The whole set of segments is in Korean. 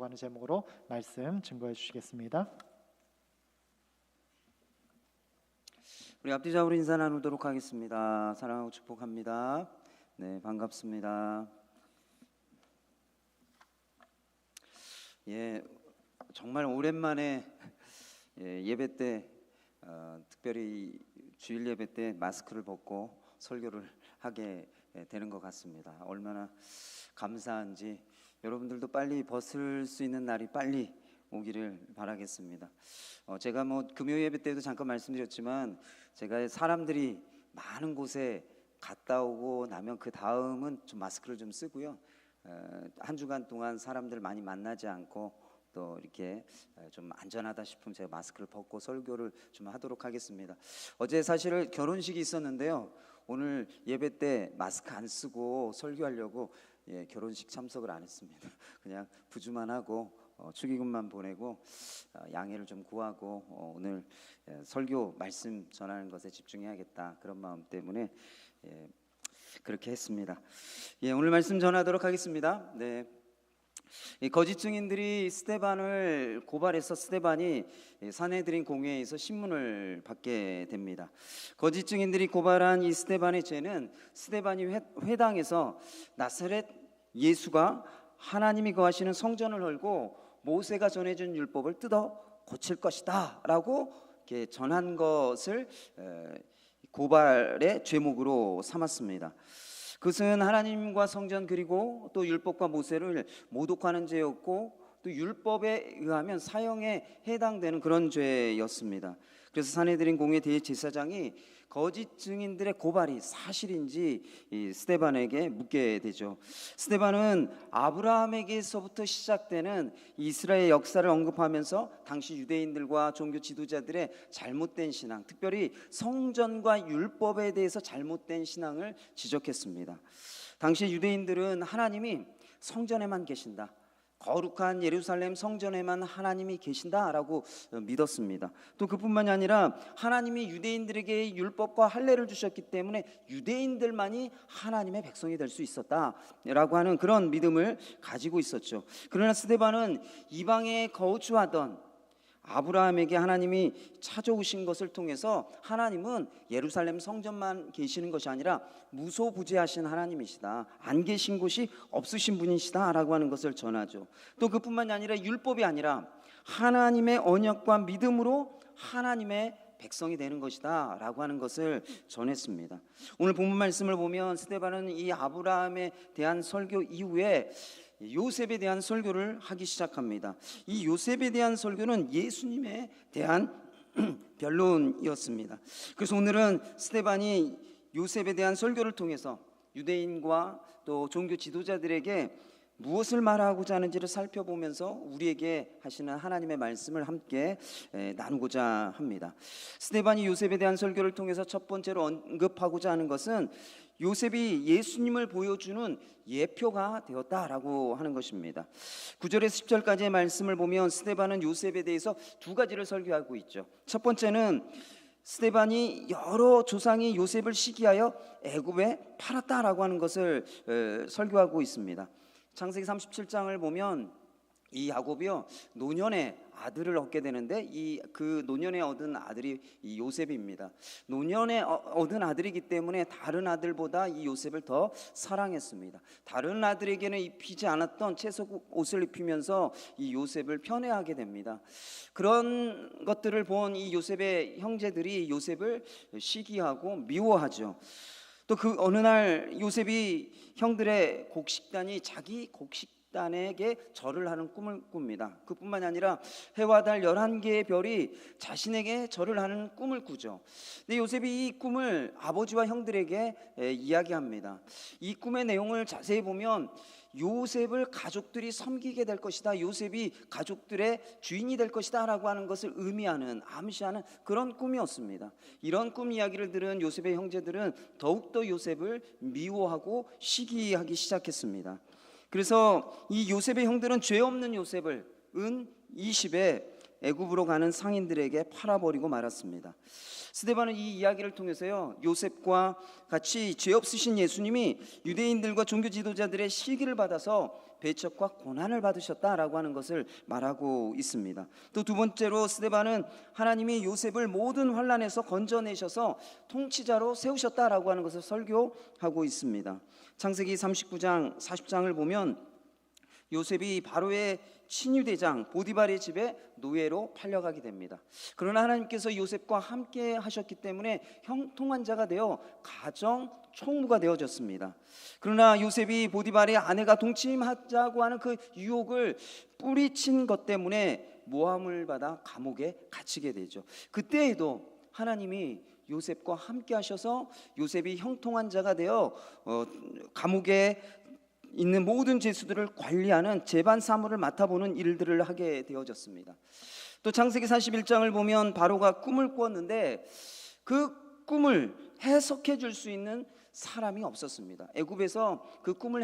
하는 제목으로 말씀 증거해 주시겠습니다. 우리 앞뒤좌우로 인사 나누도록 하겠습니다. 사랑하고 축복합니다. 네, 반갑습니다. 정말 오랜만에 예배 때 특별히 주일 예배 때 마스크를 벗고 설교를 하게 되는 것 같습니다. 얼마나 감사한지 여러분들도 빨리 벗을 수 있는 날이 빨리 오기를 바라겠습니다. 제가 금요 예배 때도 잠깐 말씀드렸지만 제가 사람들이 많은 곳에 갔다 오고 나면 그 다음은 좀 마스크를 좀 쓰고요. 한 주간 동안 사람들 많이 만나지 않고 또 이렇게 좀 안전하다 싶으면 제가 마스크를 벗고 설교를 좀 하도록 하겠습니다. 어제 사실 결혼식이 있었는데요. 오늘 예배 때 마스크 안 쓰고 설교하려고 결혼식 참석을 안 했습니다. 그냥 부주만 하고 축의금만 보내고 양해를 좀 구하고 오늘 설교 말씀 전하는 것에 집중해야겠다 그런 마음 때문에 그렇게 했습니다. 오늘 말씀 전하도록 하겠습니다. 이 거짓 증인들이 스데반을 고발해서 스데반이 산헤드린 공회에서 신문을 받게 됩니다. 거짓 증인들이 고발한 이 스데반의 죄는 스데반이 회당에서 나사렛 예수가 하나님이 거하시는 성전을 헐고 모세가 전해준 율법을 뜯어 고칠 것이다 라고 이렇게 전한 것을 고발의 죄목으로 삼았습니다. 그것은 하나님과 성전 그리고 또 율법과 모세를 모독하는 죄였고 또 율법에 의하면 사형에 해당되는 그런 죄였습니다. 그래서 산헤드린 공회 대제사장이 거짓 증인들의 고발이 사실인지 이 스데반에게 묻게 되죠. 스데반은 아브라함에게서부터 시작되는 이스라엘 역사를 언급하면서 당시 유대인들과 종교 지도자들의 잘못된 신앙, 특별히 성전과 율법에 대해서 잘못된 신앙을 지적했습니다. 당시 유대인들은 하나님이 성전에만 계신다, 거룩한 예루살렘 성전에만 하나님이 계신다라고 믿었습니다. 또 그뿐만이 아니라 하나님이 유대인들에게 율법과 할례를 주셨기 때문에 유대인들만이 하나님의 백성이 될 수 있었다라고 하는 그런 믿음을 가지고 있었죠. 그러나 스데반은 이방에 거주하던 아브라함에게 하나님이 찾아오신 것을 통해서 하나님은 예루살렘 성전만 계시는 것이 아니라 무소부재하신 하나님이시다, 안 계신 곳이 없으신 분이시다 라고 하는 것을 전하죠. 또 그뿐만이 아니라 율법이 아니라 하나님의 언약과 믿음으로 하나님의 백성이 되는 것이다 라고 하는 것을 전했습니다. 오늘 본문 말씀을 보면 스데반은 이 아브라함에 대한 설교 이후에 요셉에 대한 설교를 하기 시작합니다. 이 요셉에 대한 설교는 예수님에 대한 변론이었습니다. 그래서 오늘은 스데반이 요셉에 대한 설교를 통해서 유대인과 또 종교 지도자들에게 무엇을 말하고자 하는지를 살펴보면서 우리에게 하시는 하나님의 말씀을 함께 나누고자 합니다. 스데반이 요셉에 대한 설교를 통해서 첫 번째로 언급하고자 하는 것은 요셉이 예수님을 보여주는 예표가 되었다라고 하는 것입니다. 9절에서 10절까지의 말씀을 보면 스데반은 요셉에 대해서 두 가지를 설교하고 있죠. 첫 번째는 스데반이 여러 조상이 요셉을 시기하여 애굽에 팔았다라고 하는 것을 설교하고 있습니다. 창세기 37장을 보면 이 야곱이요 노년에 아들을 얻게 되는데 그 노년에 얻은 아들이 이 요셉입니다. 노년에 얻은 아들이기 때문에 다른 아들보다 이 요셉을 더 사랑했습니다. 다른 아들에게는 입히지 않았던 채색 옷을 입히면서 이 요셉을 편애하게 됩니다. 그런 것들을 본 이 요셉의 형제들이 요셉을 시기하고 미워하죠. 또 그 어느 날 요셉이 형들의 곡식단이 자기 곡식단에게 절을 하는 꿈을 꿉니다. 그뿐만이 아니라 해와 달 11개의 별이 자신에게 절을 하는 꿈을 꾸죠. 근데 요셉이 이 꿈을 아버지와 형들에게 이야기합니다. 이 꿈의 내용을 자세히 보면 요셉을 가족들이 섬기게 될 것이다, 요셉이 가족들의 주인이 될 것이다 라고 하는 것을 의미하는, 암시하는 그런 꿈이었습니다. 이런 꿈 이야기를 들은 요셉의 형제들은 더욱더 요셉을 미워하고 시기하기 시작했습니다. 그래서 이 요셉의 형들은 죄 없는 요셉을 은 20에 애굽으로 가는 상인들에게 팔아버리고 말았습니다. 스데반은 이 이야기를 통해서요 요셉과 같이 죄 없으신 예수님이 유대인들과 종교 지도자들의 시기를 받아서 배척과 고난을 받으셨다라고 하는 것을 말하고 있습니다. 또 두 번째로 스데반은 하나님이 요셉을 모든 환난에서 건져내셔서 통치자로 세우셨다라고 하는 것을 설교하고 있습니다. 창세기 39장 40장을 보면 요셉이 바로의 친위대장 보디발의 집에 노예로 팔려가게 됩니다. 그러나 하나님께서 요셉과 함께 하셨기 때문에 형통한 자가 되어 가정 총무가 되어졌습니다. 그러나 요셉이 보디발의 아내가 동침하자고 하는 그 유혹을 뿌리친 것 때문에 모함을 받아 감옥에 갇히게 되죠. 그때에도 하나님이 요셉과 함께 하셔서 요셉이 형통한 자가 되어 감옥에 있는 모든 죄수들을 관리하는 재반 사무를 맡아보는 일들을 하게 되어졌습니다. 또 창세기 41장을 보면 바로가 꿈을 꾸었는데 그 꿈을 해석해 줄 수 있는 사람이 없었습니다. 애굽에서 그 꿈을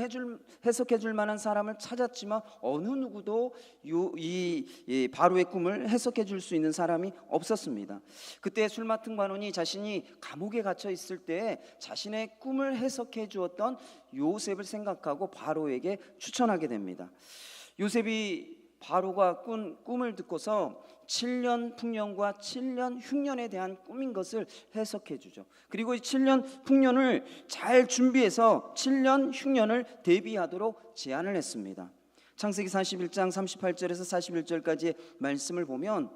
해석해 줄 만한 사람을 찾았지만 어느 누구도 이 바로의 꿈을 해석해 줄 수 있는 사람이 없었습니다. 그때 술 맡은 관원이 자신이 감옥에 갇혀 있을 때 자신의 꿈을 해석해 주었던 요셉을 생각하고 바로에게 추천하게 됩니다. 요셉이 바로가 꾼 꿈을 듣고서 7년 풍년과 7년 흉년에 대한 꿈인 것을 해석해 주죠. 그리고 이 7년 풍년을 잘 준비해서 7년 흉년을 대비하도록 제안을 했습니다. 창세기 41장 38절에서 41절까지의 말씀을 보면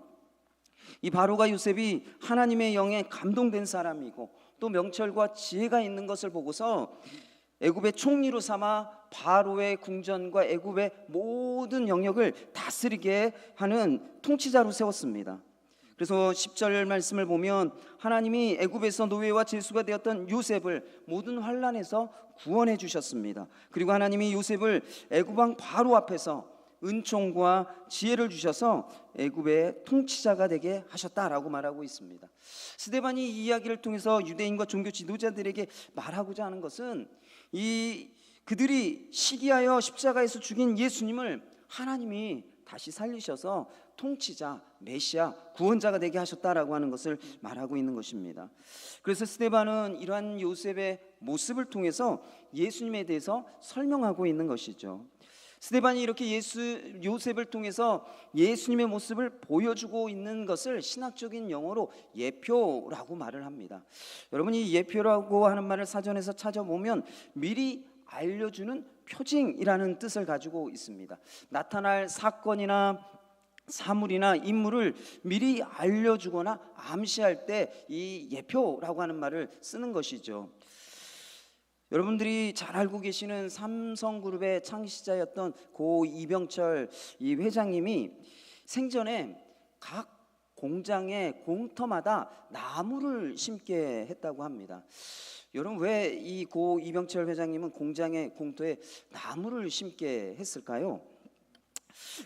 이 바로가 요셉이 하나님의 영에 감동된 사람이고 또 명철과 지혜가 있는 것을 보고서 애굽의 총리로 삼아 바로의 궁전과 애굽의 모든 영역을 다스리게 하는 통치자로 세웠습니다. 그래서 10절 말씀을 보면 하나님이 애굽에서 노예와 죄수가 되었던 요셉을 모든 환난에서 구원해 주셨습니다. 그리고 하나님이 요셉을 애굽 왕 바로 앞에서 은총과 지혜를 주셔서 애굽의 통치자가 되게 하셨다라고 말하고 있습니다. 스데반이 이 이야기를 통해서 유대인과 종교 지도자들에게 말하고자 하는 것은 그들이 시기하여 십자가에서 죽인 예수님을 하나님이 다시 살리셔서 통치자, 메시아, 구원자가 되게 하셨다라고 하는 것을 말하고 있는 것입니다. 그래서 스데반은 이러한 요셉의 모습을 통해서 예수님에 대해서 설명하고 있는 것이죠. 스데반이 이렇게 요셉을 통해서 예수님의 모습을 보여주고 있는 것을 신학적인 용어로 예표라고 말을 합니다. 여러분이 이 예표라고 하는 말을 사전에서 찾아보면 미리 알려주는 표징이라는 뜻을 가지고 있습니다. 나타날 사건이나 사물이나 인물을 미리 알려주거나 암시할 때 이 예표라고 하는 말을 쓰는 것이죠. 여러분들이 잘 알고 계시는 삼성그룹의 창시자였던 고 이병철 이 회장님이 생전에 각 공장의 공터마다 나무를 심게 했다고 합니다. 여러분 왜 이 고 이병철 회장님은 공장의 공터에 나무를 심게 했을까요?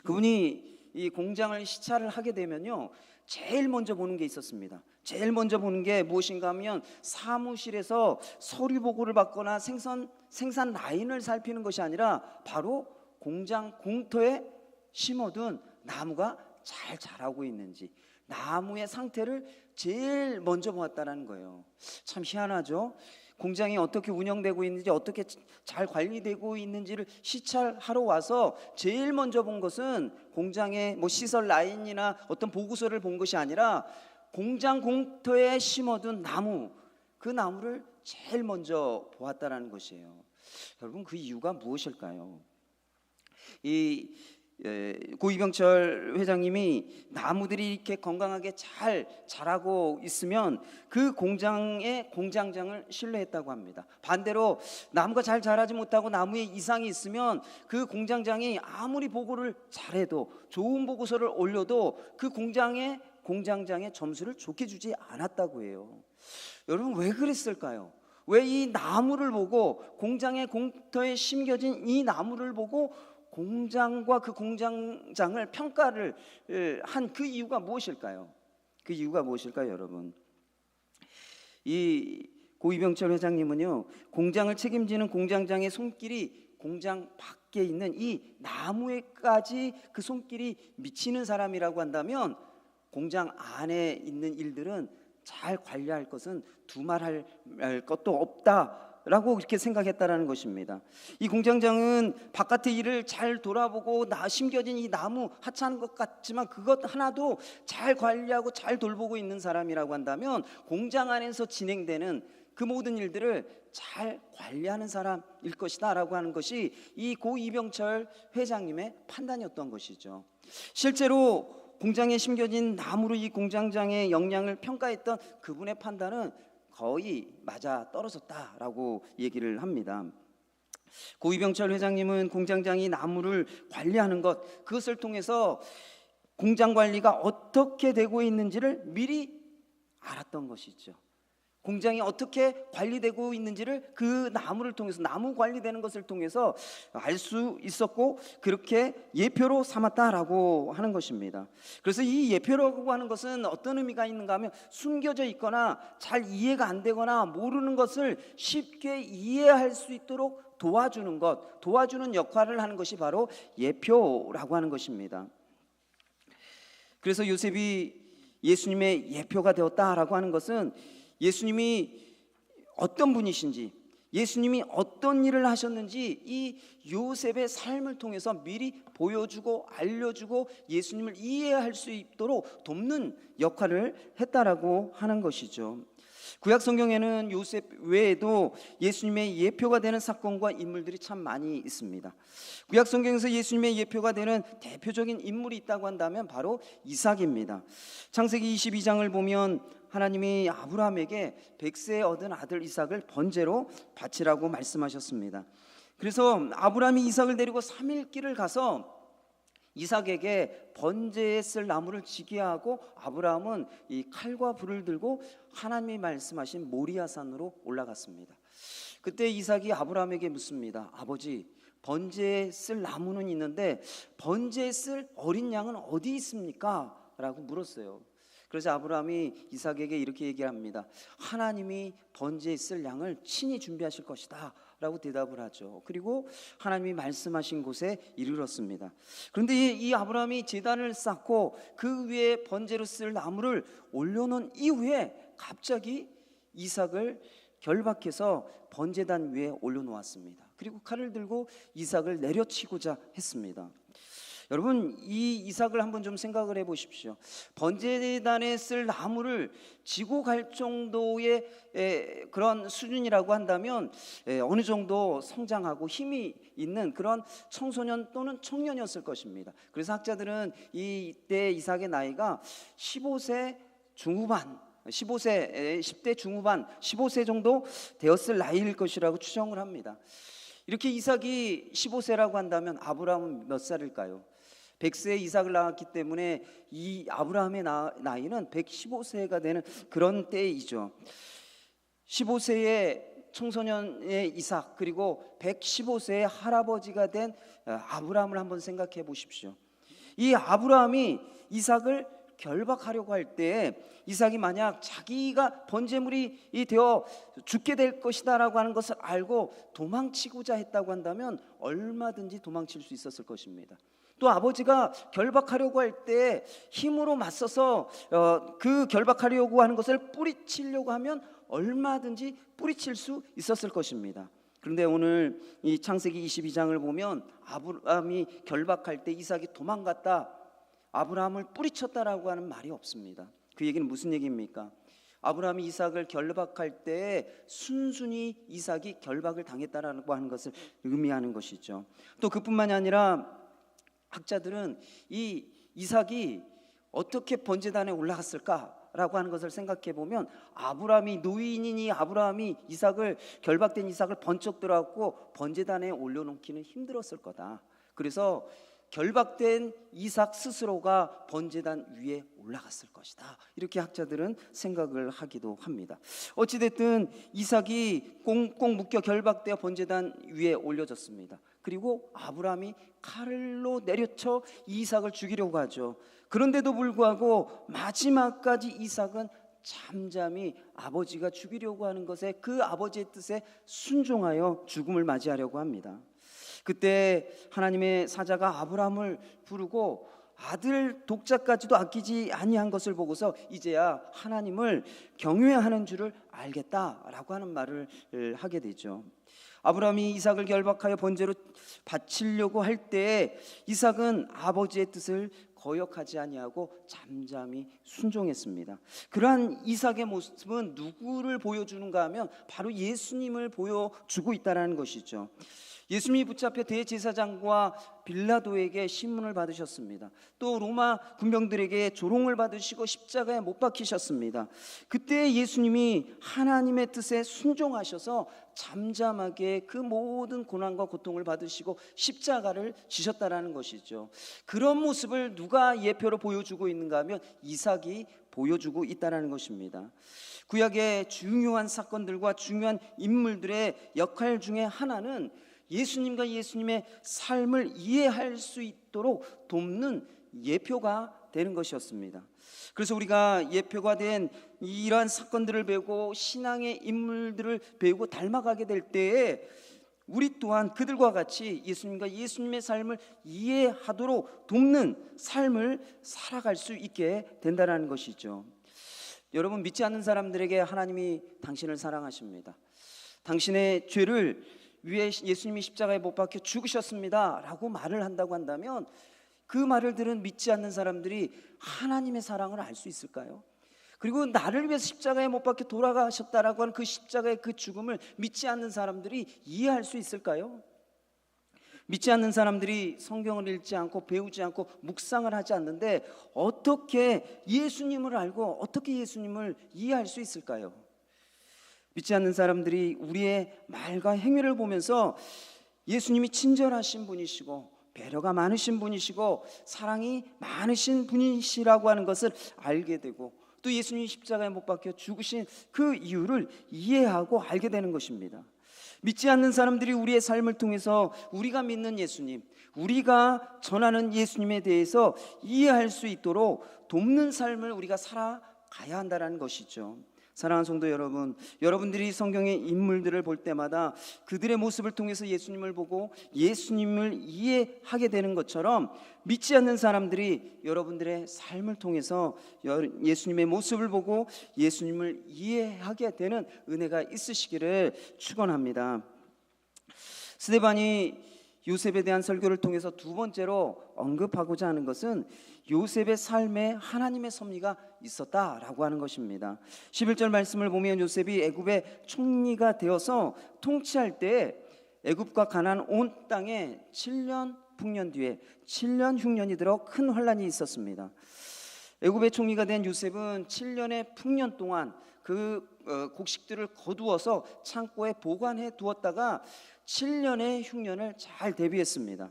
그분이 이 공장을 시찰을 하게 되면요 제일 먼저 보는 게 있었습니다. 제일 먼저 보는 게 무엇인가 하면 사무실에서 서류 보고를 받거나 생산 라인을 살피는 것이 아니라 바로 공장 공터에 심어둔 나무가 잘 자라고 있는지 나무의 상태를 제일 먼저 보았다는 거예요. 참 희한하죠. 공장이 어떻게 운영되고 있는지 어떻게 잘 관리되고 있는지를 시찰하러 와서 제일 먼저 본 것은 공장의 시설 라인이나 어떤 보고서를 본 것이 아니라 공장 공터에 심어둔 나무, 그 나무를 제일 먼저 보았다라는 것이에요. 여러분 그 이유가 무엇일까요? 고 이병철 회장님이 나무들이 이렇게 건강하게 잘 자라고 있으면 그 공장의 공장장을 신뢰했다고 합니다. 반대로 나무가 잘 자라지 못하고 나무에 이상이 있으면 그 공장장이 아무리 보고를 잘해도 좋은 보고서를 올려도 그 공장장의 점수를 좋게 주지 않았다고 해요. 여러분 왜 그랬을까요? 왜 이 나무를 보고 공장의 공터에 심겨진 이 나무를 보고 공장과 그 공장장을 평가를 한 그 이유가 무엇일까요? 그 이유가 무엇일까요, 여러분? 이 고 이병철 회장님은요, 공장을 책임지는 공장장의 손길이 공장 밖에 있는 이 나무에까지 그 손길이 미치는 사람이라고 한다면 공장 안에 있는 일들은 잘 관리할 것은 두말할 것도 없다. 라고 이렇게 생각했다라는 것입니다. 이 공장장은 바깥의 일을 잘 돌아보고 심겨진 이 나무 하찮은 것 같지만 그것 하나도 잘 관리하고 잘 돌보고 있는 사람이라고 한다면 공장 안에서 진행되는 그 모든 일들을 잘 관리하는 사람일 것이다 라고 하는 것이 이 고 이병철 회장님의 판단이었던 것이죠. 실제로 공장에 심겨진 나무로 이 공장장의 역량을 평가했던 그분의 판단은 거의 맞아 떨어졌다라고 얘기를 합니다. 고 이병철 회장님은 공장장이 나무를 관리하는 것, 그것을 통해서 공장 관리가 어떻게 되고 있는지를 미리 알았던 것이죠. 공장이 어떻게 관리되고 있는지를 그 나무를 통해서, 나무 관리되는 것을 통해서 알 수 있었고 그렇게 예표로 삼았다라고 하는 것입니다. 그래서 이 예표라고 하는 것은 어떤 의미가 있는가 하면 숨겨져 있거나 잘 이해가 안 되거나 모르는 것을 쉽게 이해할 수 있도록 도와주는 것, 도와주는 역할을 하는 것이 바로 예표라고 하는 것입니다. 그래서 요셉이 예수님의 예표가 되었다라고 하는 것은 예수님이 어떤 분이신지, 예수님이 어떤 일을 하셨는지 이 요셉의 삶을 통해서 미리 보여주고 알려주고 예수님을 이해할 수 있도록 돕는 역할을 했다라고 하는 것이죠. 구약 성경에는 요셉 외에도 예수님의 예표가 되는 사건과 인물들이 참 많이 있습니다. 구약 성경에서 예수님의 예표가 되는 대표적인 인물이 있다고 한다면 바로 이삭입니다. 창세기 22장을 보면 하나님이 아브라함에게 100세에 얻은 아들 이삭을 번제로 바치라고 말씀하셨습니다. 그래서 아브라함이 이삭을 데리고 3일 길을 가서 이삭에게 번제에 쓸 나무를 지게 하고 아브라함은 이 칼과 불을 들고 하나님이 말씀하신 모리아산으로 올라갔습니다. 그때 이삭이 아브라함에게 묻습니다. 아버지, 번제에 쓸 나무는 있는데 번제에 쓸 어린 양은 어디 있습니까? 라고 물었어요. 그래서 아브라함이 이삭에게 이렇게 얘기합니다. 하나님이 번제에 쓸 양을 친히 준비하실 것이다 라고 대답을 하죠. 그리고 하나님이 말씀하신 곳에 이르렀습니다. 그런데 이 아브라함이 제단을 쌓고 그 위에 번제로 쓸 나무를 올려놓은 이후에 갑자기 이삭을 결박해서 번제단 위에 올려놓았습니다. 그리고 칼을 들고 이삭을 내려치고자 했습니다. 여러분, 이 이삭을 한번 좀 생각을 해보십시오. 번제단에 쓸 나무를 지고 갈 정도의 그런 수준이라고 한다면 어느 정도 성장하고 힘이 있는 그런 청소년 또는 청년이었을 것입니다. 그래서 학자들은 이때 이삭의 나이가 15세 중후반, 10대 중후반, 15세 정도 되었을 나이일 것이라고 추정을 합니다. 이렇게 이삭이 15세라고 한다면 아브라함은 몇 살일까요? 100세에 이삭을 낳았기 때문에 이 아브라함의 나이는 115세가 되는 그런 때이죠. 15세의 청소년의 이삭, 그리고 115세의 할아버지가 된 아브라함을 한번 생각해 보십시오. 이 아브라함이 이삭을 결박하려고 할 때 이삭이 만약 자기가 번제물이 되어 죽게 될 것이다라고 하는 것을 알고 도망치고자 했다고 한다면 얼마든지 도망칠 수 있었을 것입니다. 또 아버지가 결박하려고 할 때 힘으로 맞서서 그 결박하려고 하는 것을 뿌리치려고 하면 얼마든지 뿌리칠 수 있었을 것입니다. 그런데 오늘 이 창세기 22장을 보면 아브라함이 결박할 때 이삭이 도망갔다, 아브라함을 뿌리쳤다라고 하는 말이 없습니다. 그 얘기는 무슨 얘기입니까? 아브라함이 이삭을 결박할 때 순순히 이삭이 결박을 당했다라고 하는 것을 의미하는 것이죠. 또 그뿐만이 아니라 학자들은 이 이삭이 어떻게 번제단에 올라갔을까라고 하는 것을 생각해 보면 아브라함이 노인이니 아브라함이 이삭을 결박된 이삭을 번쩍 들어갖고 번제단에 올려놓기는 힘들었을 거다. 그래서 결박된 이삭 스스로가 번제단 위에 올라갔을 것이다. 이렇게 학자들은 생각을 하기도 합니다. 어찌됐든 이삭이 꽁꽁 묶여 결박되어 번제단 위에 올려졌습니다. 그리고 아브라함이 칼로 내려쳐 이삭을 죽이려고 하죠. 그런데도 불구하고 마지막까지 이삭은 잠잠히 아버지가 죽이려고 하는 것에, 그 아버지의 뜻에 순종하여 죽음을 맞이하려고 합니다. 그때 하나님의 사자가 아브라함을 부르고 아들 독자까지도 아끼지 아니한 것을 보고서 이제야 하나님을 경외하는 줄을 알겠다라고 하는 말을 하게 되죠. 아브라함이 이삭을 결박하여 번제로 바치려고 할 때 이삭은 아버지의 뜻을 거역하지 아니하고 잠잠히 순종했습니다. 그러한 이삭의 모습은 누구를 보여주는가 하면 바로 예수님을 보여주고 있다는 것이죠. 예수님이 붙잡혀 대제사장과 빌라도에게 신문을 받으셨습니다. 또 로마 군병들에게 조롱을 받으시고 십자가에 못 박히셨습니다. 그때 예수님이 하나님의 뜻에 순종하셔서 잠잠하게 그 모든 고난과 고통을 받으시고 십자가를 지셨다라는 것이죠. 그런 모습을 누가 예표로 보여주고 있는가 하면 이삭이 보여주고 있다는 것입니다. 구약의 중요한 사건들과 중요한 인물들의 역할 중에 하나는 예수님과 예수님의 삶을 이해할 수 있도록 돕는 예표가 되는 것이었습니다. 그래서 우리가 예표가 된 이러한 사건들을 배우고 신앙의 인물들을 배우고 닮아가게 될 때에 우리 또한 그들과 같이 예수님과 예수님의 삶을 이해하도록 돕는 삶을 살아갈 수 있게 된다는 것이죠. 여러분, 믿지 않는 사람들에게 하나님이 당신을 사랑하십니다. 당신의 죄를 위해 예수님이 십자가에 못 박혀 죽으셨습니다 라고 말을 한다고 한다면 그 말을 들은 믿지 않는 사람들이 하나님의 사랑을 알 수 있을까요? 그리고 나를 위해서 십자가에 못 박혀 돌아가셨다라고 하는 그 십자가의 그 죽음을 믿지 않는 사람들이 이해할 수 있을까요? 믿지 않는 사람들이 성경을 읽지 않고 배우지 않고 묵상을 하지 않는데 어떻게 예수님을 알고 어떻게 예수님을 이해할 수 있을까요? 믿지 않는 사람들이 우리의 말과 행위를 보면서 예수님이 친절하신 분이시고 배려가 많으신 분이시고 사랑이 많으신 분이시라고 하는 것을 알게 되고 또 예수님이 십자가에 못 박혀 죽으신 그 이유를 이해하고 알게 되는 것입니다. 믿지 않는 사람들이 우리의 삶을 통해서 우리가 믿는 예수님, 우리가 전하는 예수님에 대해서 이해할 수 있도록 돕는 삶을 우리가 살아가야 한다는 것이죠. 사랑하는 성도 여러분, 여러분들이 성경의 인물들을 볼 때마다 그들의 모습을 통해서 예수님을 보고 예수님을 이해하게 되는 것처럼 믿지 않는 사람들이 여러분들의 삶을 통해서 예수님의 모습을 보고 예수님을 이해하게 되는 은혜가 있으시기를 축원합니다. 스데반이 요셉에 대한 설교를 통해서 두 번째로 언급하고자 하는 것은 요셉의 삶에 하나님의 섭리가 있었다라고 하는 것입니다. 11절 말씀을 보면 요셉이 애굽의 총리가 되어서 통치할 때 애굽과 가나안 온 땅에 7년 풍년 뒤에 7년 흉년이 들어 큰 환란이 있었습니다. 애굽의 총리가 된 요셉은 7년의 풍년 동안 그 곡식들을 거두어서 창고에 보관해 두었다가 7년의 흉년을 잘 대비했습니다.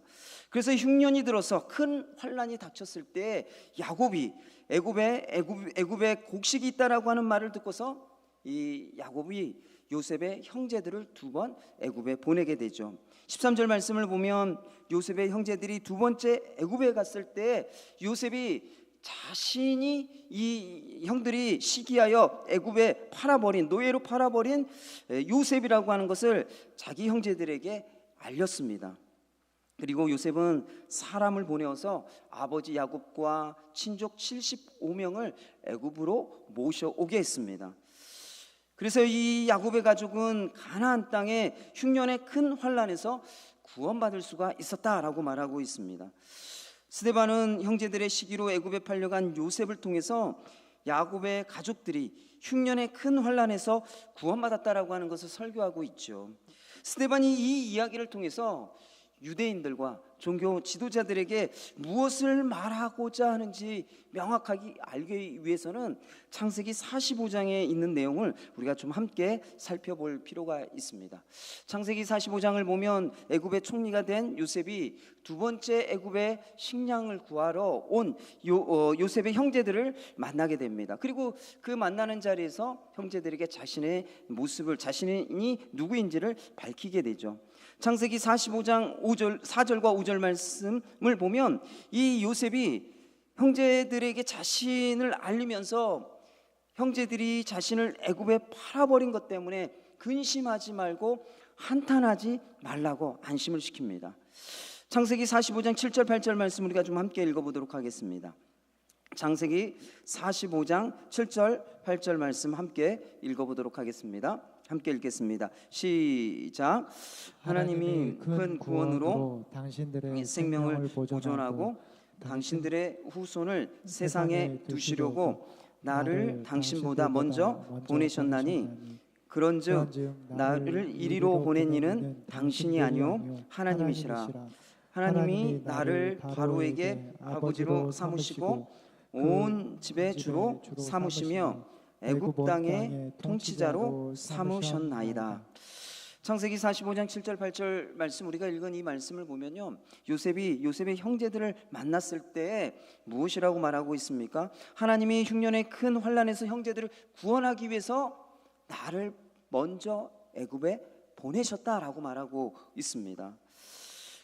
그래서 흉년이 들어서 큰 환란이 닥쳤을 때 야곱이 애굽에 곡식이 있다라고 하는 말을 듣고서 이 야곱이 요셉의 형제들을 두 번 애굽에 보내게 되죠. 13절 말씀을 보면 요셉의 형제들이 두 번째 애굽에 갔을 때 요셉이 자신이 이 형들이 시기하여 애굽에 팔아버린 노예로 팔아버린 요셉이라고 하는 것을 자기 형제들에게 알렸습니다. 그리고 요셉은 사람을 보내어서 아버지 야곱과 친족 75명을 애굽으로 모셔오게 했습니다. 그래서 이 야곱의 가족은 가나안 땅의 흉년의 큰 환란에서 구원받을 수가 있었다라고 말하고 있습니다. 스데반은 형제들의 시기로 애굽에 팔려간 요셉을 통해서 야곱의 가족들이 흉년의 큰 환란에서 구원받았다라고 하는 것을 설교하고 있죠. 스데반이 이 이야기를 통해서 유대인들과 종교 지도자들에게 무엇을 말하고자 하는지 명확하게 알기 위해서는 창세기 45장에 있는 내용을 우리가 좀 함께 살펴볼 필요가 있습니다. 창세기 45장을 보면 애굽의 총리가 된 요셉이 두 번째 애굽의 식량을 구하러 온 요셉의 형제들을 만나게 됩니다. 그리고 그 만나는 자리에서 형제들에게 자신의 모습을, 자신이 누구인지를 밝히게 되죠. 창세기 45장 4절과 5절 말씀을 보면 이 요셉이 형제들에게 자신을 알리면서 형제들이 자신을 애굽에 팔아버린 것 때문에 근심하지 말고 한탄하지 말라고 안심을 시킵니다. 창세기 45장 7절 8절 말씀 우리가 좀 함께 읽어보도록 하겠습니다. 창세기 45장 7절 8절 말씀 함께 읽어보도록 하겠습니다. 함께 읽겠습니다. 시작. 하나님이 큰 구원으로 당신들의 생명을 보존하고 당신들의 후손을 세상에 두시려고 나를 당신보다 먼저 보내셨나니 그런즉 나를 이리로 보낸 이는 당신이 아니요 하나님이시라. 하나님이 나를 바로에게 아버지로 삼으시고 온 집의 주로 삼으시며 애굽 땅의 통치자로 삼으셨나이다. 창세기 45장 7절 8절 말씀 우리가 읽은 이 말씀을 보면요, 요셉의 형제들을 만났을 때 무엇이라고 말하고 있습니까? 하나님이 흉년의 큰 환난에서 형제들을 구원하기 위해서 나를 먼저 애굽에 보내셨다라고 말하고 있습니다.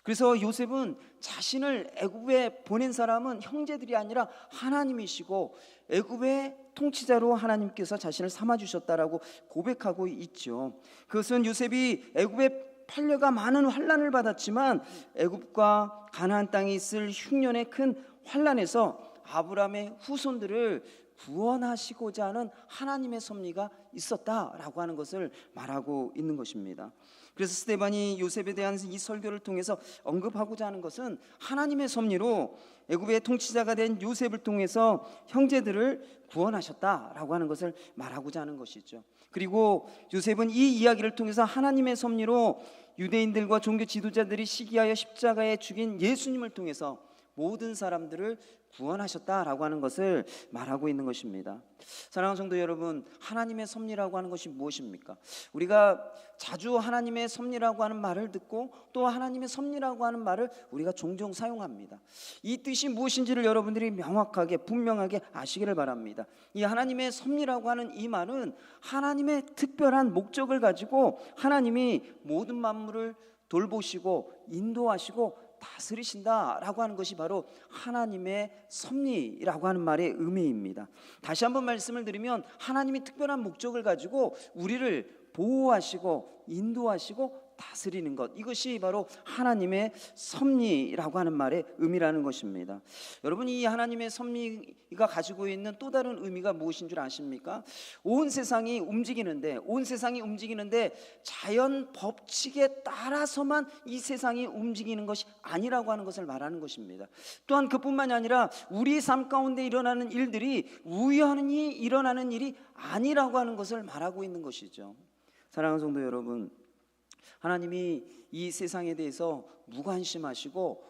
그래서 요셉은 자신을 애굽에 보낸 사람은 형제들이 아니라 하나님이시고 애굽의 통치자로 하나님께서 자신을 삼아주셨다라고 고백하고 있죠. 그것은 요셉이 애굽에 팔려가 많은 환난을 받았지만 애굽과 가나안 땅에 있을 흉년의 큰 환난에서 아브라함의 후손들을 구원하시고자 하는 하나님의 섭리가 있었다라고 하는 것을 말하고 있는 것입니다. 그래서 스데반이 요셉에 대한 이 설교를 통해서 언급하고자 하는 것은 하나님의 섭리로 애굽의 통치자가 된 요셉을 통해서 형제들을 구원하셨다라고 하는 것을 말하고자 하는 것이죠. 그리고 요셉은 이 이야기를 통해서 하나님의 섭리로 유대인들과 종교 지도자들이 시기하여 십자가에 죽인 예수님을 통해서 모든 사람들을 구원하셨다라고 하는 것을 말하고 있는 것입니다. 사랑하는 성도 여러분, 하나님의 섭리라고 하는 것이 무엇입니까? 우리가 자주 하나님의 섭리라고 하는 말을 듣고 또 하나님의 섭리라고 하는 말을 우리가 종종 사용합니다. 이 뜻이 무엇인지를 여러분들이 명확하게 분명하게 아시기를 바랍니다. 이 하나님의 섭리라고 하는 이 말은 하나님의 특별한 목적을 가지고 하나님이 모든 만물을 돌보시고 인도하시고 다스리신다라고 하는 것이 바로 하나님의 섭리라고 하는 말의 의미입니다. 다시 한번 말씀을 드리면 하나님이 특별한 목적을 가지고 우리를 보호하시고 인도하시고 다스리는 것, 이것이 바로 하나님의 섭리라고 하는 말의 의미라는 것입니다. 여러분, 이 하나님의 섭리가 가지고 있는 또 다른 의미가 무엇인 줄 아십니까? 온 세상이 움직이는데 자연 법칙에 따라서만 이 세상이 움직이는 것이 아니라고 하는 것을 말하는 것입니다. 또한 그뿐만이 아니라 우리 삶 가운데 일어나는 일들이 우연히 일어나는 일이 아니라고 하는 것을 말하고 있는 것이죠. 사랑하는 성도 여러분, 하나님이 이 세상에 대해서 무관심하시고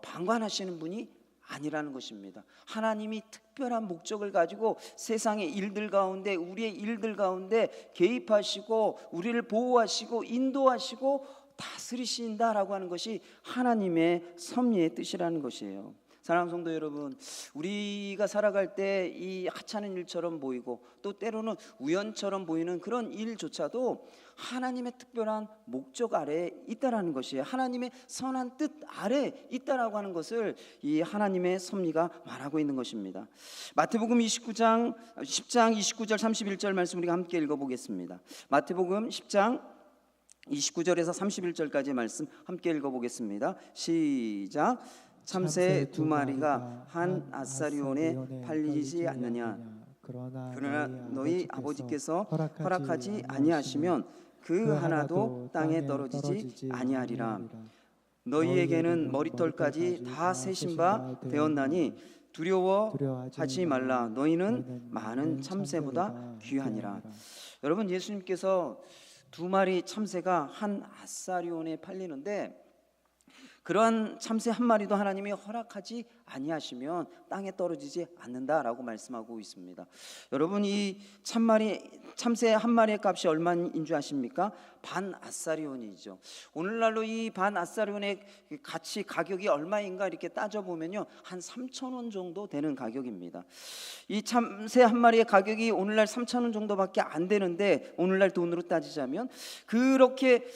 방관하시는 분이 아니라는 것입니다. 하나님이 특별한 목적을 가지고 세상의 일들 가운데, 우리의 일들 가운데 개입하시고 우리를 보호하시고 인도하시고 다스리신다라고 하는 것이 하나님의 섭리의 뜻이라는 것이에요. 사랑하는 성도 여러분, 우리가 살아갈 때 이 하찮은 일처럼 보이고 또 때로는 우연처럼 보이는 그런 일조차도 하나님의 특별한 목적 아래에 있다라는 것이에요. 하나님의 선한 뜻 아래에 있다라고 하는 것을 이 하나님의 섭리가 말하고 있는 것입니다. 마태복음 10장 29절 31절 말씀 우리가 함께 읽어보겠습니다. 마태복음 10장 29절에서 31절까지의 말씀 함께 읽어보겠습니다. 시작. 참새 두 마리가 한 아사리온에 팔리지 않느냐? 그러나 너희 아버지께서 허락하지 아니하시면 그 하나도 땅에 떨어지지 아니하리라. 너희에게는 머리털까지 다 세신 바 되었나니 두려워하지 말라. 너희는 많은 참새보다 귀하니라. 여러분, 예수님께서 두 마리 참새가 한 아사리온에 팔리는데 그러한 참새 한 마리도 하나님이 허락하지 아니하시면 땅에 떨어지지 않는다라고 말씀하고 있습니다. 여러분, 이 참새 한 마리의 값이 얼마인 줄 아십니까? 반 아사리온이죠. 오늘날로 이 반 아사리온의 가격이 얼마인가 이렇게 따져보면요, 한 3,000원 정도 되는 가격입니다. 이 참새 한 마리의 가격이 오늘날 3,000원 정도밖에 안 되는데, 오늘날 돈으로 따지자면 그렇게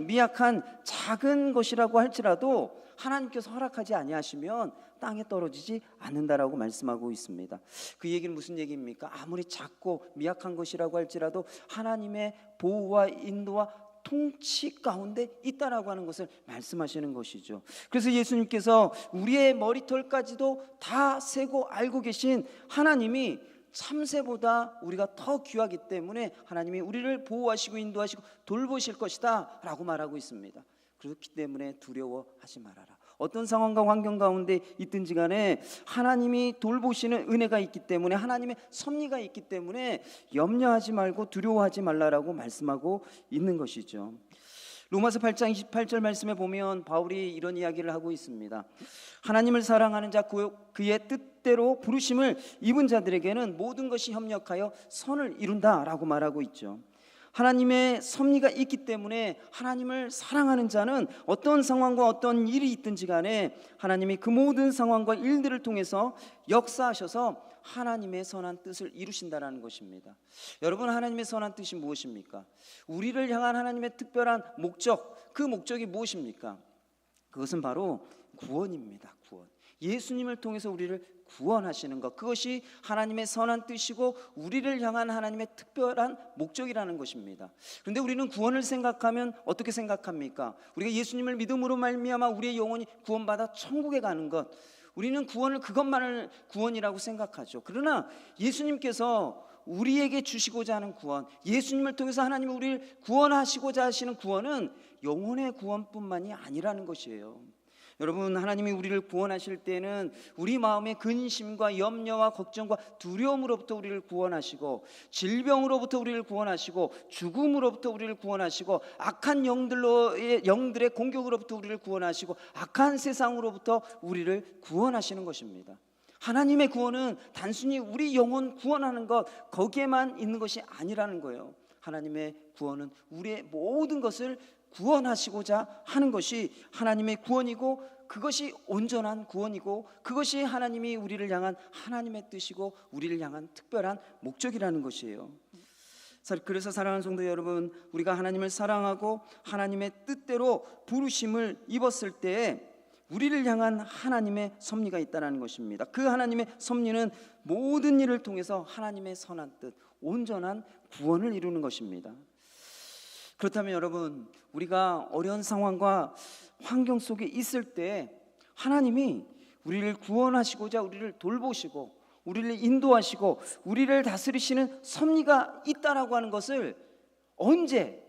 미약한 작은 것이라고 할지라도 하나님께서 허락하지 아니하시면 땅에 떨어지지 않는다라고 말씀하고 있습니다. 그 얘기는 무슨 얘기입니까? 아무리 작고 미약한 것이라고 할지라도 하나님의 보호와 인도와 통치 가운데 있다라고 하는 것을 말씀하시는 것이죠. 그래서 예수님께서 우리의 머리털까지도 다 세고 알고 계신 하나님이 참새보다 우리가 더 귀하기 때문에 하나님이 우리를 보호하시고 인도하시고 돌보실 것이다 라고 말하고 있습니다. 그렇기 때문에 두려워하지 말아라. 어떤 상황과 환경 가운데 있든지 간에 하나님이 돌보시는 은혜가 있기 때문에, 하나님의 섭리가 있기 때문에 염려하지 말고 두려워하지 말라라고 말씀하고 있는 것이죠. 로마서 8장 28절 말씀에 보면 바울이 이런 이야기를 하고 있습니다. 하나님을 사랑하는 자, 그의 뜻대로 부르심을 입은 자들에게는 모든 것이 협력하여 선을 이룬다라고 말하고 있죠. 하나님의 섭리가 있기 때문에 하나님을 사랑하는 자는 어떤 상황과 어떤 일이 있든지 간에 하나님이 그 모든 상황과 일들을 통해서 역사하셔서 하나님의 선한 뜻을 이루신다라는 것입니다. 여러분, 하나님의 선한 뜻이 무엇입니까? 우리를 향한 하나님의 특별한 목적, 그 목적이 무엇입니까? 그것은 바로 구원입니다. 구원. 예수님을 통해서 우리를 구원하시는 것, 그것이 하나님의 선한 뜻이고 우리를 향한 하나님의 특별한 목적이라는 것입니다. 그런데 우리는 구원을 생각하면 어떻게 생각합니까? 우리가 예수님을 믿음으로 말미암아 우리의 영혼이 구원받아 천국에 가는 것, 우리는 구원을 그것만을 구원이라고 생각하죠. 그러나 예수님께서 우리에게 주시고자 하는 구원, 예수님을 통해서 하나님이 우리를 구원하시고자 하시는 구원은 영혼의 구원뿐만이 아니라는 것이에요. 여러분, 하나님이 우리를 구원하실 때는 우리 마음의 근심과 염려와 걱정과 두려움으로부터 우리를 구원하시고, 질병으로부터 우리를 구원하시고, 죽음으로부터 우리를 구원하시고, 악한 영들의 공격으로부터 우리를 구원하시고, 악한 세상으로부터 우리를 구원하시는 것입니다. 하나님의 구원은 단순히 우리 영혼 구원하는 것, 거기에만 있는 것이 아니라는 거예요. 하나님의 구원은 우리의 모든 것을 구원하시고자 하는 것이 하나님의 구원이고, 그것이 온전한 구원이고, 그것이 하나님이 우리를 향한 하나님의 뜻이고 우리를 향한 특별한 목적이라는 것이에요. 그래서 사랑하는 성도 여러분, 우리가 하나님을 사랑하고 하나님의 뜻대로 부르심을 입었을 때 우리를 향한 하나님의 섭리가 있다는 것입니다. 그 하나님의 섭리는 모든 일을 통해서 하나님의 선한 뜻, 온전한 구원을 이루는 것입니다. 그렇다면 여러분, 우리가 어려운 상황과 환경 속에 있을 때 하나님이 우리를 구원하시고자 우리를 돌보시고 우리를 인도하시고 우리를 다스리시는 섭리가 있다라고 하는 것을 언제,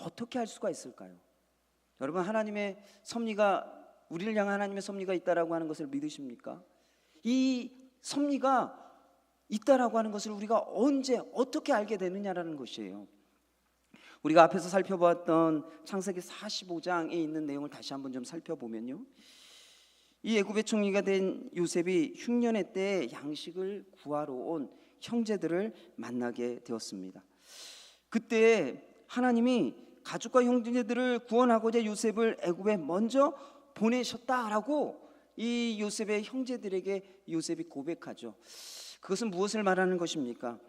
어떻게 할 수가 있을까요? 여러분, 하나님의 섭리가, 우리를 향한 하나님의 섭리가 있다라고 하는 것을 믿으십니까? 이 섭리가 있다라고 하는 것을 우리가 언제, 어떻게 알게 되느냐라는 것이에요. 우리가 앞에서 살펴보았던 창세기 45장에 있는 내용을 다시 한번 좀 살펴보면요, 이 애굽의 총리가 된 요셉이 흉년의 때에 양식을 구하러 온 형제들을 만나게 되었습니다. 그때 하나님이 가족과 형제들을 구원하고자 요셉을 애굽에 먼저 보내셨다라고 이 요셉의 형제들에게 요셉이 고백하죠. 그것은 무엇을 말하는 것입니까?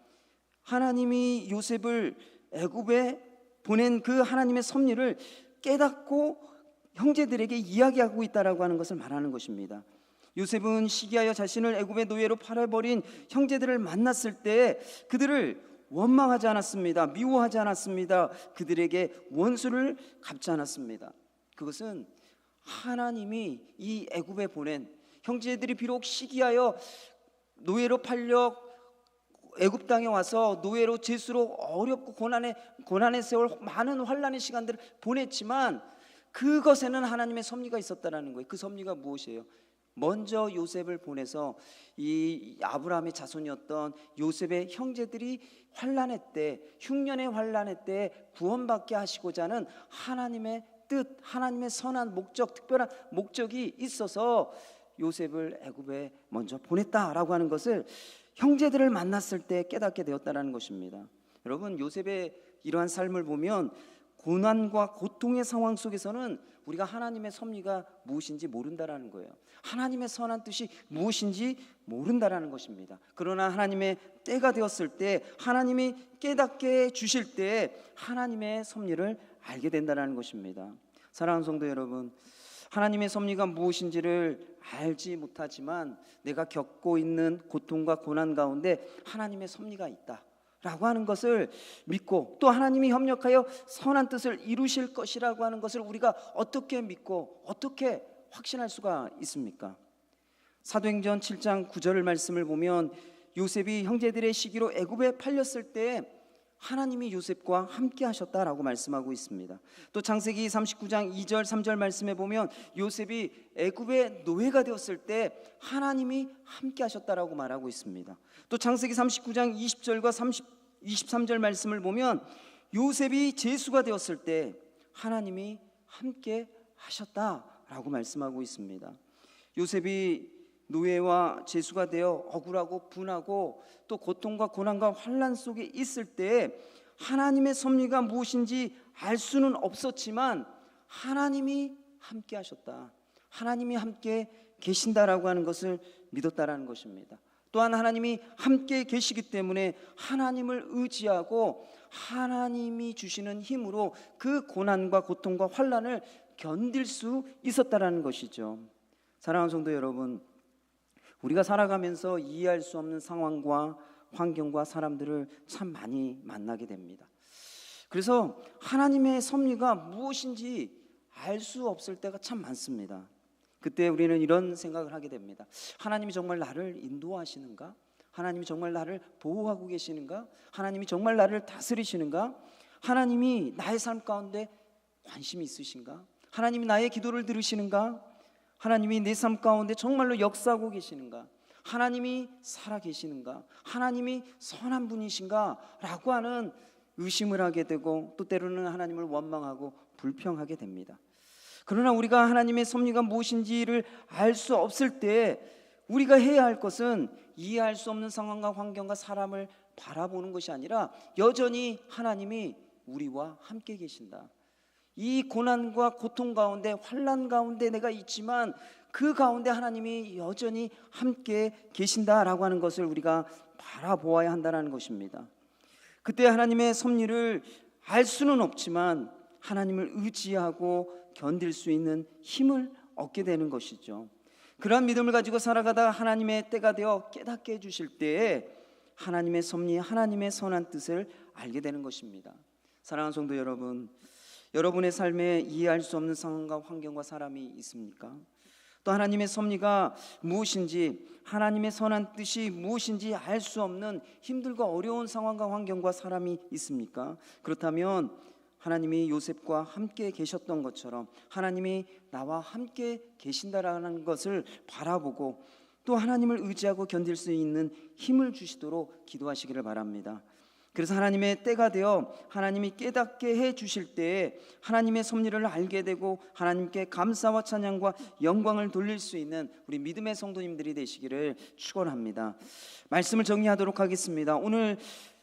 하나님이 요셉을 애굽에 보낸 그 하나님의 섭리를 깨닫고 형제들에게 이야기하고 있다라고 하는 것을 말하는 것입니다. 요셉은 시기하여 자신을 애굽의 노예로 팔아버린 형제들을 만났을 때 그들을 원망하지 않았습니다. 미워하지 않았습니다. 그들에게 원수를 갚지 않았습니다. 그것은 하나님이 이 애굽에 보낸 형제들이 비록 시기하여 노예로 팔려 애굽 땅에 와서 노예로 제수로 어렵고 고난의 세월, 많은 환난의 시간들을 보냈지만 그것에는 하나님의 섭리가 있었다라는 거예요. 그 섭리가 무엇이에요? 먼저 요셉을 보내서 이 아브라함의 자손이었던 요셉의 형제들이 환난의 때, 흉년의 환난의 때 구원받게 하시고자 하는 하나님의 뜻, 하나님의 선한 목적, 특별한 목적이 있어서 요셉을 애굽에 먼저 보냈다라고 하는 것을 형제들을 만났을 때 깨닫게 되었다라는 것입니다. 여러분, 요셉의 이러한 삶을 보면 고난과 고통의 상황 속에서는 우리가 하나님의 섭리가 무엇인지 모른다라는 거예요. 하나님의 선한 뜻이 무엇인지 모른다라는 것입니다. 그러나 하나님의 때가 되었을 때, 하나님이 깨닫게 주실 때 하나님의 섭리를 알게 된다라는 것입니다. 사랑하는 성도 여러분, 하나님의 섭리가 무엇인지를 알지 못하지만 내가 겪고 있는 고통과 고난 가운데 하나님의 섭리가 있다, 라고 하는 것을 믿고, 또 하나님이 협력하여 선한 뜻을 이루실 것이라고 하는 것을 우리가 어떻게 믿고 어떻게 확신할 수가 있습니까? 사도행전 7장 9절 말씀을 보면 요셉이 형제들의 시기로 애굽에 팔렸을 때 하나님이 요셉과 함께 하셨다라고 말씀하고 있습니다. 또 창세기 39장 2절 3절 말씀에 보면 요셉이 애굽의 노예가 되었을 때 하나님이 함께 하셨다라고 말하고 있습니다. 또 창세기 39장 20절과 23절 말씀을 보면 요셉이 제수가 되었을 때 하나님이 함께 하셨다라고 말씀하고 있습니다. 요셉이 노예와 제수가 되어 억울하고 분하고 또 고통과 고난과 환난 속에 있을 때 하나님의 섭리가 무엇인지 알 수는 없었지만 하나님이 함께 하셨다, 하나님이 함께 계신다라고 하는 것을 믿었다라는 것입니다. 또한 하나님이 함께 계시기 때문에 하나님을 의지하고 하나님이 주시는 힘으로 그 고난과 고통과 환난을 견딜 수 있었다라는 것이죠. 사랑하는 성도 여러분, 우리가 살아가면서 이해할 수 없는 상황과 환경과 사람들을 참 많이 만나게 됩니다. 그래서 하나님의 섭리가 무엇인지 알 수 없을 때가 참 많습니다. 그때 우리는 이런 생각을 하게 됩니다. 하나님이 정말 나를 인도하시는가? 하나님이 정말 나를 보호하고 계시는가? 하나님이 정말 나를 다스리시는가? 하나님이 나의 삶 가운데 관심이 있으신가? 하나님이 나의 기도를 들으시는가? 하나님이 내 삶 가운데 정말로 역사하고 계시는가? 하나님이 살아 계시는가? 하나님이 선한 분이신가? 라고 하는 의심을 하게 되고 또 때로는 하나님을 원망하고 불평하게 됩니다. 그러나 우리가 하나님의 섭리가 무엇인지를 알 수 없을 때 우리가 해야 할 것은 이해할 수 없는 상황과 환경과 사람을 바라보는 것이 아니라 여전히 하나님이 우리와 함께 계신다, 이 고난과 고통 가운데 환난 가운데 내가 있지만 그 가운데 하나님이 여전히 함께 계신다라고 하는 것을 우리가 바라보아야 한다는 것입니다. 그때 하나님의 섭리를 알 수는 없지만 하나님을 의지하고 견딜 수 있는 힘을 얻게 되는 것이죠. 그러한 믿음을 가지고 살아가다 하나님의 때가 되어 깨닫게 해주실 때에 하나님의 섭리, 하나님의 선한 뜻을 알게 되는 것입니다. 사랑하는 성도 여러분, 여러분의 삶에 이해할 수 없는 상황과 환경과 사람이 있습니까? 또 하나님의 섭리가 무엇인지, 하나님의 선한 뜻이 무엇인지 알 수 없는 힘들고 어려운 상황과 환경과 사람이 있습니까? 그렇다면 하나님이 요셉과 함께 계셨던 것처럼 하나님이 나와 함께 계신다라는 것을 바라보고 또 하나님을 의지하고 견딜 수 있는 힘을 주시도록 기도하시기를 바랍니다. 그래서 하나님의 때가 되어 하나님이 깨닫게 해 주실 때에 하나님의 섭리를 알게 되고 하나님께 감사와 찬양과 영광을 돌릴 수 있는 우리 믿음의 성도님들이 되시기를 축원합니다. 말씀을 정리하도록 하겠습니다. 오늘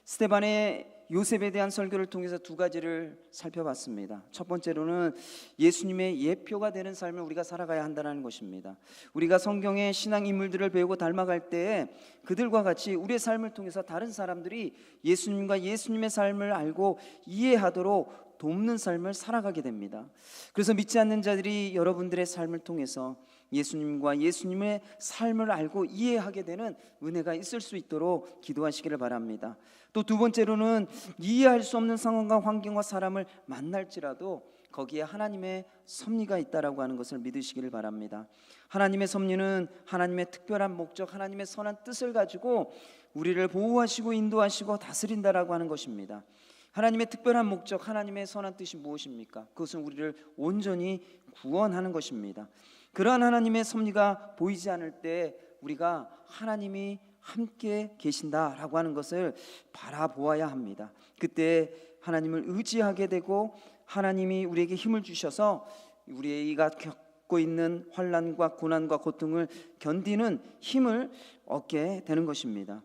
스데반의 요셉에 대한 설교를 통해서 두 가지를 살펴봤습니다. 첫 번째로는 예수님의 예표가 되는 삶을 우리가 살아가야 한다는 것입니다. 우리가 성경의 신앙 인물들을 배우고 닮아갈 때 그들과 같이 우리의 삶을 통해서 다른 사람들이 예수님과 예수님의 삶을 알고 이해하도록 돕는 삶을 살아가게 됩니다. 그래서 믿지 않는 자들이 여러분들의 삶을 통해서 예수님과 예수님의 삶을 알고 이해하게 되는 은혜가 있을 수 있도록 기도하시기를 바랍니다. 또 두 번째로는 이해할 수 없는 상황과 환경과 사람을 만날지라도 거기에 하나님의 섭리가 있다라고 하는 것을 믿으시기를 바랍니다. 하나님의 섭리는 하나님의 특별한 목적, 하나님의 선한 뜻을 가지고 우리를 보호하시고 인도하시고 다스린다라고 하는 것입니다. 하나님의 특별한 목적, 하나님의 선한 뜻이 무엇입니까? 그것은 우리를 온전히 구원하는 것입니다. 그러한 하나님의 섭리가 보이지 않을 때 우리가 하나님이 함께 계신다라고 하는 것을 바라보아야 합니다. 그때 하나님을 의지하게 되고 하나님이 우리에게 힘을 주셔서 우리가 겪고 있는 환난과 고난과 고통을 견디는 힘을 얻게 되는 것입니다.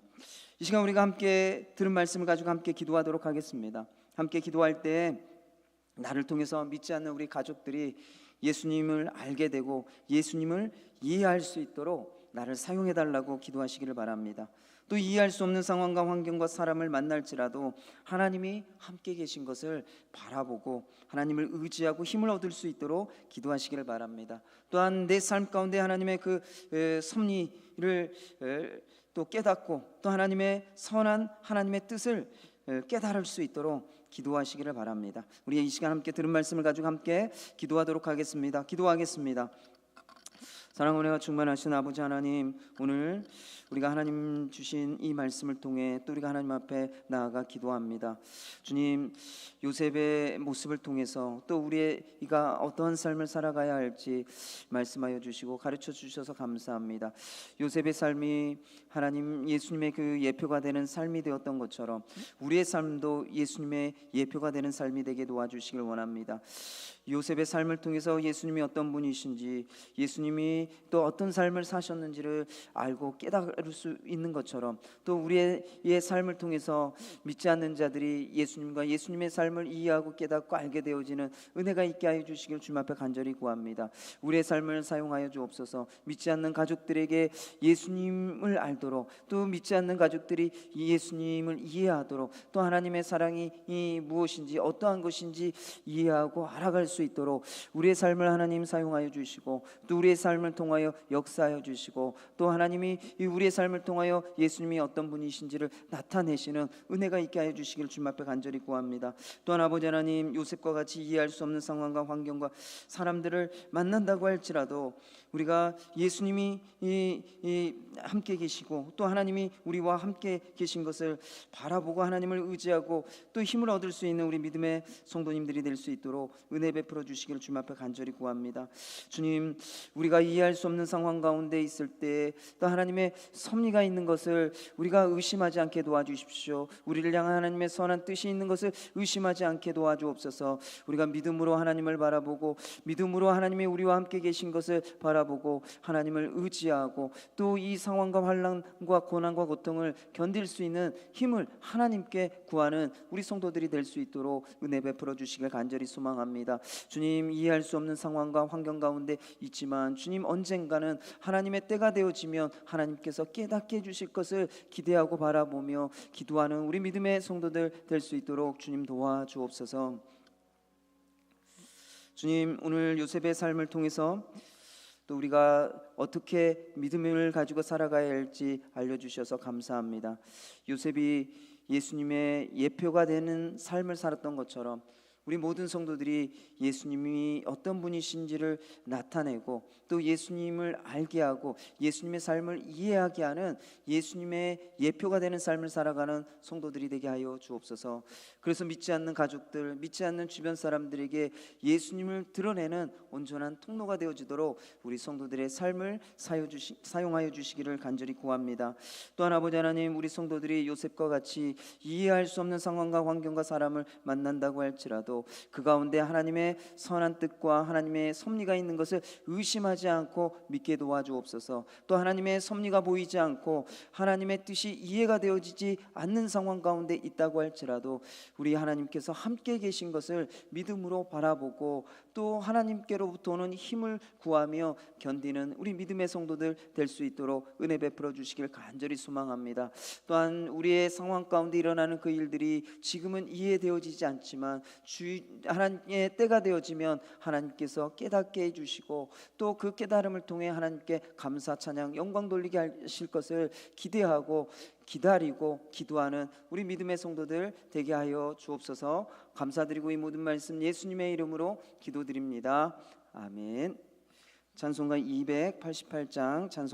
이 시간 우리가 함께 들은 말씀을 가지고 함께 기도하도록 하겠습니다. 함께 기도할 때 나를 통해서 믿지 않는 우리 가족들이 예수님을 알게 되고 예수님을 이해할 수 있도록 나를 사용해달라고 기도하시기를 바랍니다. 또 이해할 수 없는 상황과 환경과 사람을 만날지라도 하나님이 함께 계신 것을 바라보고 하나님을 의지하고 힘을 얻을 수 있도록 기도하시기를 바랍니다. 또한 내 삶 가운데 하나님의 그 섭리를 또 깨닫고 또 하나님의 선한 하나님의 뜻을 깨달을 수 있도록 기도하시기를 바랍니다. 우리 이 시간 함께 들은 말씀을 가지고 함께 기도하도록 하겠습니다. 기도하겠습니다. 사랑하고 은혜가 충만하신 아버지 하나님, 오늘 우리가 하나님 주신 이 말씀을 통해 또 우리가 하나님 앞에 나아가 기도합니다. 주님, 요셉의 모습을 통해서 또 우리가 어떠한 삶을 살아가야 할지 말씀하여 주시고 가르쳐 주셔서 감사합니다. 요셉의 삶이 하나님 예수님의 그 예표가 되는 삶이 되었던 것처럼 우리의 삶도 예수님의 예표가 되는 삶이 되게 도와주시길 원합니다. 요셉의 삶을 통해서 예수님이 어떤 분이신지, 예수님이 또 어떤 삶을 사셨는지를 알고 깨달을 수 있는 것처럼 또 우리의 삶을 통해서 믿지 않는 자들이 예수님과 예수님의 삶을 이해하고 깨닫고 알게 되어지는 은혜가 있게 하여 주시길 주님 앞에 간절히 구합니다. 우리의 삶을 사용하여 주옵소서. 믿지 않는 가족들에게 예수님을 알도록, 또 믿지 않는 가족들이 예수님을 이해하도록, 또 하나님의 사랑이 무엇인지 어떠한 것인지 이해하고 알아갈 수 있도록 우리의 삶을 하나님 사용하여 주시고, 또 우리의 삶을 통하여 역사하여 주시고, 또 하나님이 우리의 삶을 통하여 예수님이 어떤 분이신지를 나타내시는 은혜가 있게 하여 주시기를 주님 앞에 간절히 구합니다. 또한 아버지 하나님, 요셉과 같이 이해할 수 없는 상황과 환경과 사람들을 만난다고 할지라도 우리가 예수님이 함께 계시고 또 하나님이 우리와 함께 계신 것을 바라보고 하나님을 의지하고 또 힘을 얻을 수 있는 우리 믿음의 성도님들이 될 수 있도록 은혜 베풀어 주시기를 주님 앞에 간절히 구합니다. 주님, 우리가 이해할 수 없는 상황 가운데 있을 때 또 하나님의 섭리가 있는 것을 우리가 의심하지 않게 도와주십시오. 우리를 향한 하나님의 선한 뜻이 있는 것을 의심하지 않게 도와주옵소서. 우리가 믿음으로 하나님을 바라보고 믿음으로 하나님이 우리와 함께 계신 것을 바라보고 하나님을 의지하고 또 이 상황과 환난과 고난과 고통을 견딜 수 있는 힘을 하나님께 구하는 우리 성도들이 될 수 있도록 은혜 베풀어 주시길 간절히 소망합니다. 주님, 이해할 수 없는 상황과 환경 가운데 있지만 주님, 언젠가는 하나님의 때가 되어지면 하나님께서 깨닫게 해주실 것을 기대하고 바라보며 기도하는 우리 믿음의 성도들 될 수 있도록 주님 도와주옵소서. 주님, 오늘 요셉의 삶을 통해서 또 우리가 어떻게 믿음을 가지고 살아가야 할지 알려주셔서 감사합니다. 요셉이 예수님의 예표가 되는 삶을 살았던 것처럼 우리 모든 성도들이 예수님이 어떤 분이신지를 나타내고 또 예수님을 알게 하고 예수님의 삶을 이해하게 하는 예수님의 예표가 되는 삶을 살아가는 성도들이 되게 하여 주옵소서. 그래서 믿지 않는 가족들, 믿지 않는 주변 사람들에게 예수님을 드러내는 온전한 통로가 되어지도록 우리 성도들의 삶을 사용하여 주시기를 간절히 구합니다. 또한 아버지 하나님, 우리 성도들이 요셉과 같이 이해할 수 없는 상황과 환경과 사람을 만난다고 할지라도 그 가운데 하나님의 선한 뜻과 하나님의 섭리가 있는 것을 의심하지 않고 믿게 도와주옵소서. 또 하나님의 섭리가 보이지 않고 하나님의 뜻이 이해가 되어지지 않는 상황 가운데 있다고 할지라도 우리 하나님께서 함께 계신 것을 믿음으로 바라보고 또 하나님께로부터 오는 힘을 구하며 견디는 우리 믿음의 성도들 될 수 있도록 은혜 베풀어 주시길 간절히 소망합니다. 또한 우리의 상황 가운데 일어나는 그 일들이 지금은 이해되어지지 않지만 하나님의 때가 되어지면 하나님께서 깨닫게 해주시고 또 그 깨달음을 통해 하나님께 감사 찬양 영광 돌리게 하실 것을 기대하고 기다리고 기도하는 우리 믿음의 성도들 되게 하여 주옵소서. 감사드리고 이 모든 말씀 예수님의 이름으로 기도드립니다. 아멘. 찬송가 288장 찬송